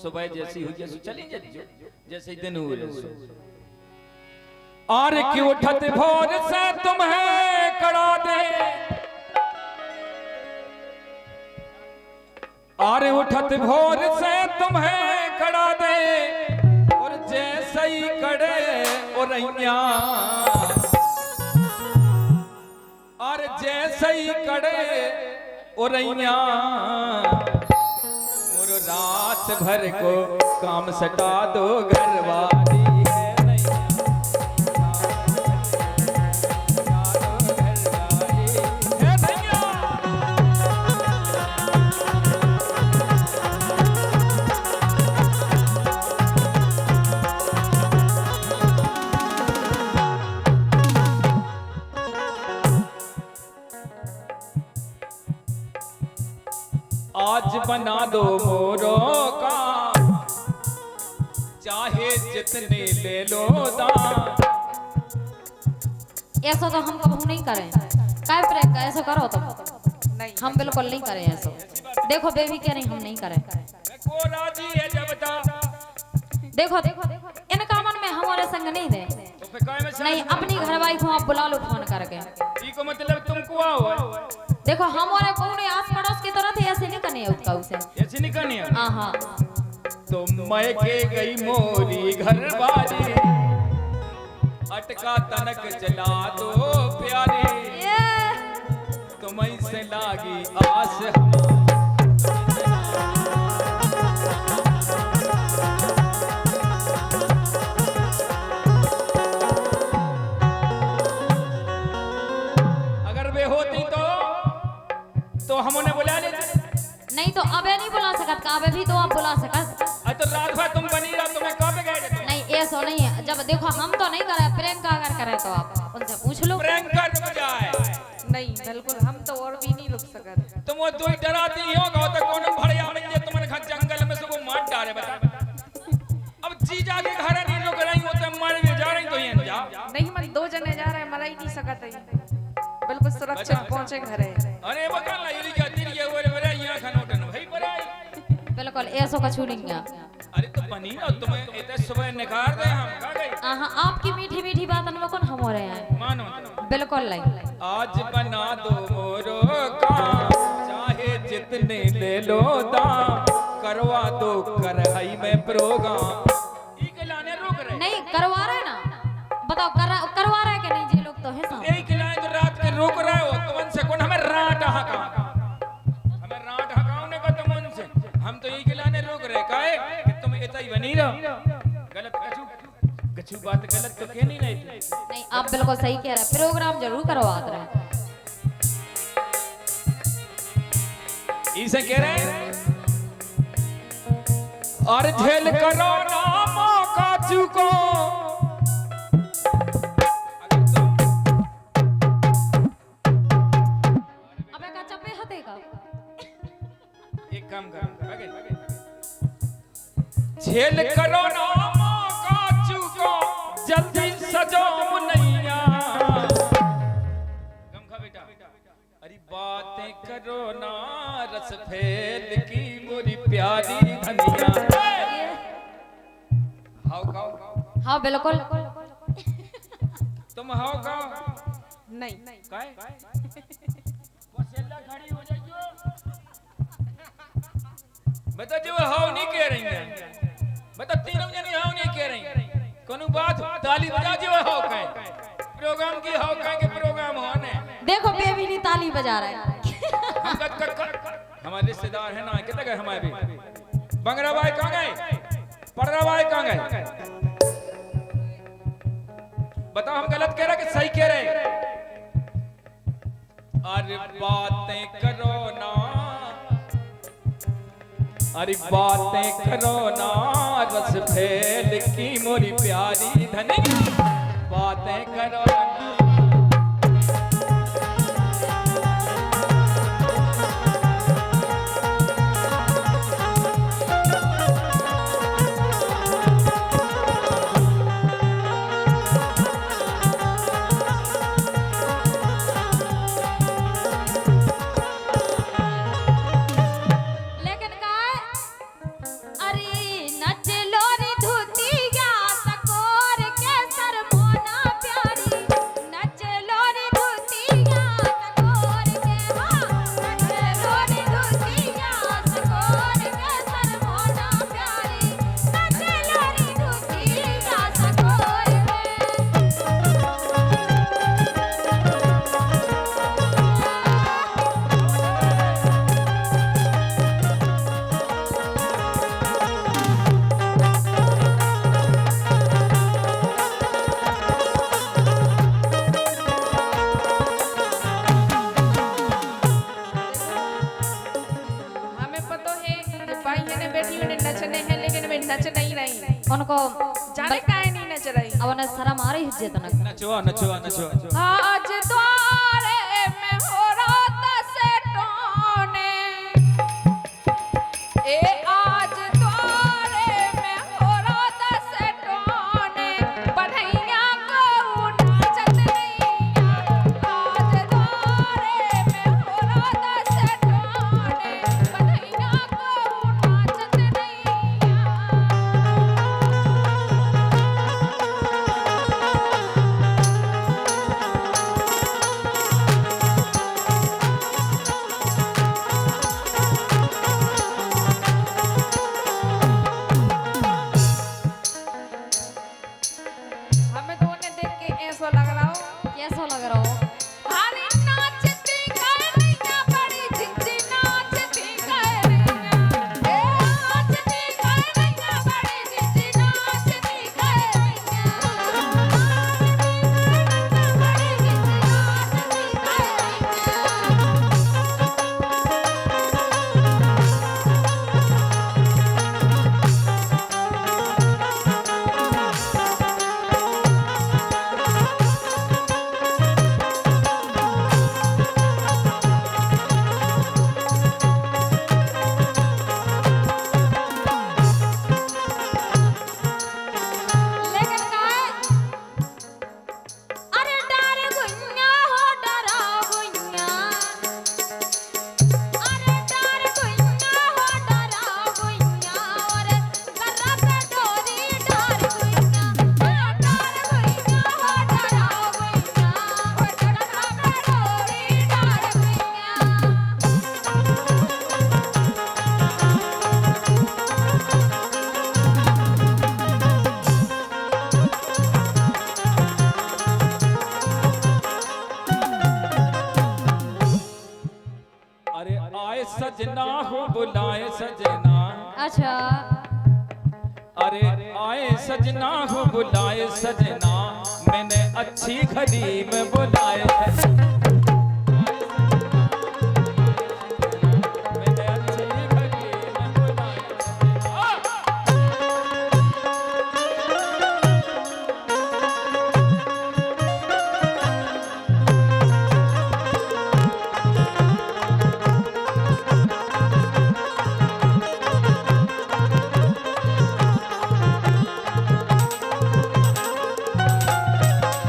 सुबह जैसी हुई जैसे चली जाती जैसे दिन हुए और की उठत भोर से तुम्हें कड़ा दे और उठत भोर से तुम्हें कड़ा दे और जैसे ही कड़े और जैसे ही कड़े और मोर रात भर को काम सटा दो घरवाली आज बना दो मोरों का चाहे जितने ले लो दान। ऐसा तो हम कभी नहीं करें काय प्रेम का ऐसा करो तुम नहीं हम बिल्कुल नहीं करें ऐसा देखो बेबी कह रही हम नहीं करें को राजी है जब देखो इनका मन में हमारे संग नहीं दे तो फिर काय में नहीं अपनी घरवाली को आप बुला लो फोन करके को मतलब तुमको आओ देखो हमारे कौन आस पड़ोस की तरह थे ऐसे नहीं करनी है उसका उसे ऐसे नहीं करनी है हाँ तो मैं के गई मोरी घरवाली अटका तनक जला दो प्यारी तुम्हें से लागी आस अगर वे होती तो हमने बुला लेते नहीं तो अबे नहीं बुला सकत अबे भी तो आप बुला सकत तो रात भर तुम बनी रहा तुम्हें कब गए नहीं ऐसा नहीं है जब देखो हम तो नहीं करे प्रेम का अगर करे तो आप उनसे पूछ लो प्रेम कर बजाए नहीं बिल्कुल हम तो और भी नहीं रुक सकते तुम वो तू डराती हो गो तो कौन भड़िया में जे तुम्हारे घर जंगल में से वो मार डाले बता अब जीजा के घर नहीं रुक रही हो तो मर भी जा रही तो ये जा नहीं मन दो जने जा रहे हैं मरा ही नहीं सकते बिल्कुल सुरक्षित पहुंचे घरे अरे बका लाइली जाती है वो यहां खनोटन भाई बराई बिल्कुल ऐसा का छूलेंगे अरे तो बनी ना तुम्हें इतने सुबह निखार दे हम का गई हां आपकी मीठी मीठी बात हम लोगों हम हो रहे हैं मानो बिल्कुल नहीं आज बना दो मोरो का चाहे जितने ले लो दाम करवा दो करहई में प्रोग्राम ई के लाने रोक रहे नहीं करवा रहे ना बताओ करवा रहे कि नहीं जी लोग तो है सब यही के लाने तो रात के रोक रहे हो तुम से कौन हमें रात हका हमें रात हकाउने का तुम से हम तो यही के लाने रोक रहे काहे कि तुम इतना ही बनी रहो गलत कछु बात गलत तो कह नहीं नहीं आप बिल्कुल सही कह रहे हैं प्रोग्राम जरूर करवा रहे इसे कह रहे हैं और झेल करो ना मौका चुको अबे का चप्पे हते का एक काम कर झेल करो ना मौका चुको जल्दी सजो मुनैया गम खा बेटा अरे बातें करो ना रस फेल की मोरी प्यारी धनिया हाउ हाँ बिल्कुल तुम हाउ का नहीं काय वसेला खड़ी हो जाइयो बता जो हाउ नहीं कह रही है बता तीनों जने हाउ नहीं कह रही कोनो बात ताली बजा जो हाउ कहे प्रोग्राम की हाउ कहे के प्रोग्राम होने देखो बेबी नहीं ताली बजा रहा है हमारे रिश्तेदार है ना कितने गए हमारे भी बंगरा भाई कहाँ गए पड़रा भाई कहाँ गए बताओ हम गलत कह रहे कि सही कह रहे अरे बातें करो ना अरे बातें करो ना रस फैल की मोरी प्यारी धनी बातें करो ना लेकिन काय अरे नचने हैं लेकिन मैं नच नहीं रही। उनको जाने काहे नहीं नच रही। अब उन्हें शर्म आ रही है इज्जत न। नचवा नचवा नचवा। आज द्वारे में हो रात से टोने, ए आज द्वारे में हो रात से टोने, बढ़ैया को नाचत नैया। आज द्वारे में हो रात से टोने, बढ़ैया को नाचत नैया। हमें तो उन्हें देख के ऐसा लग रहा हो कैसा लग रहा हो? हरी नाचती करिया बड़ी जिंजी नाचती करिया, ए नाचती करिया बड़ी जिंजी नाचती करिया, बड़ी जिंजी लेकिन काय अरे डर गुन्या हो डरा गुन्या, अरे डर गुन्या हो डरा गुन्या, और गर्रा पे डोरी डर गुन्या, डर गुन्या हो डरा गुन्या, और गर्रा पे डोरी डर गुन्या। अरे आए सजना हो बुलाए सजना। अच्छा अरे आए सजना हो बुलाए सजना, मैंने अच्छी घड़ी में बुलाए सजना। मैंने अच्छी घड़ी में बुलाए सजना।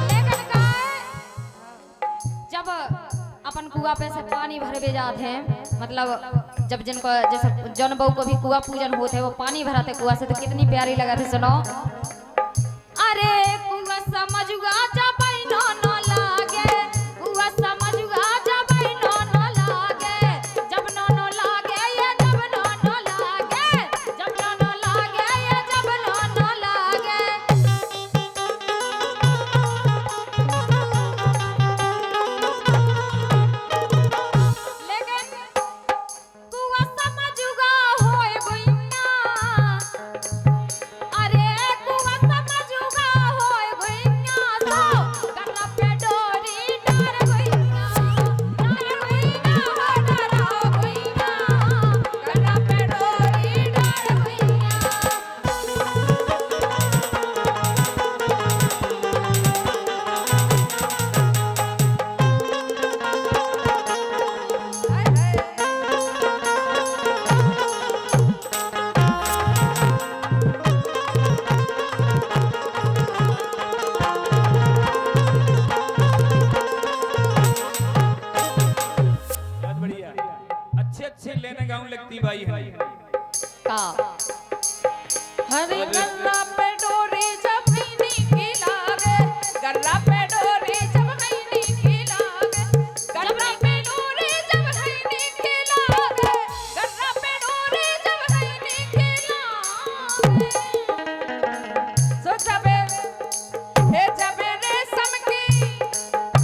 लेकिन काय जब अपन कुआ पे से पानी भरवे जाते हैं, मतलब जब जिनको जैसे जन बहू को भी कुआ पूजन होते है वो पानी भराते कुआ से, तो कितनी प्यारी लगा थे सुनो। अरे कुआ समझुआ जब न लागे, कुआ समझुआ जब न लागे, जब न लागे ये जब न लागे, जब न लागे ये जब न लागे। लेकिन कुआ समझुआ होए गुइया, अरे कुआ समझुआ होए गुइया, तो गर्रा पे डोरी डर गुइया, डर गुइया हो डरा गुइया, गर्रा पे डोरी डर गुइया। हाय हाय बहुत बढ़िया। अच्छे अच्छे लेने गाँव लगती बाई है। का हरे गर्रा पे डोरी जब नहीं खिलावे, गर्रा पे डोरी जब नहीं खिलावे, गर्रा पे डोरी जब नहीं खिलावे, गर्रा पे डोरी जब नहीं खिलावे। सो जबे हे जबे रेशम की,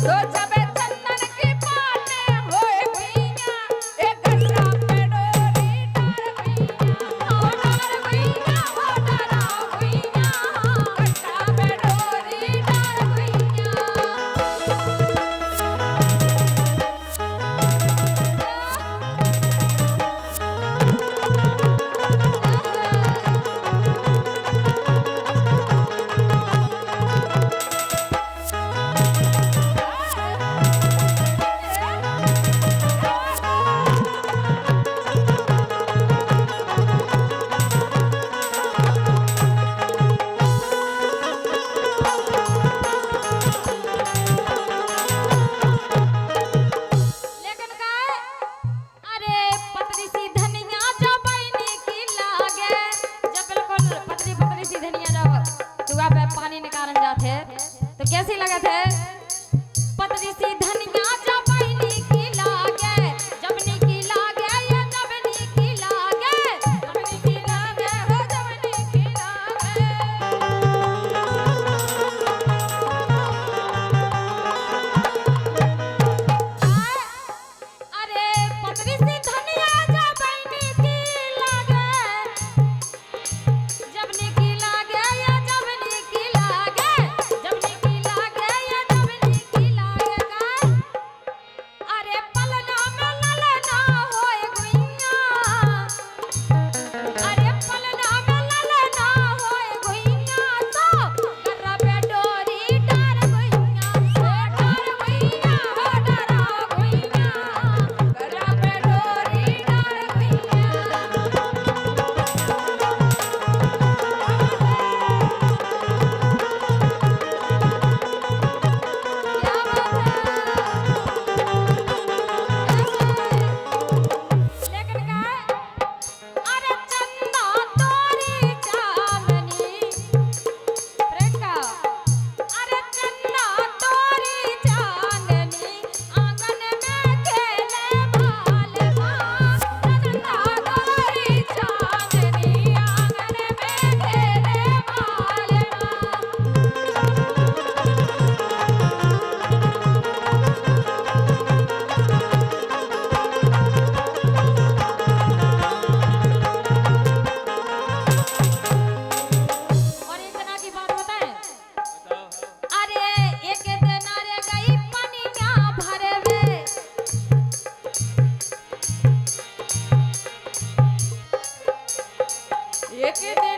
सो जबे चंदन की पाने होए भैया, ए गर्रा पे डोरी डर भैया, हो डर भैया, हो डरा भैया। एक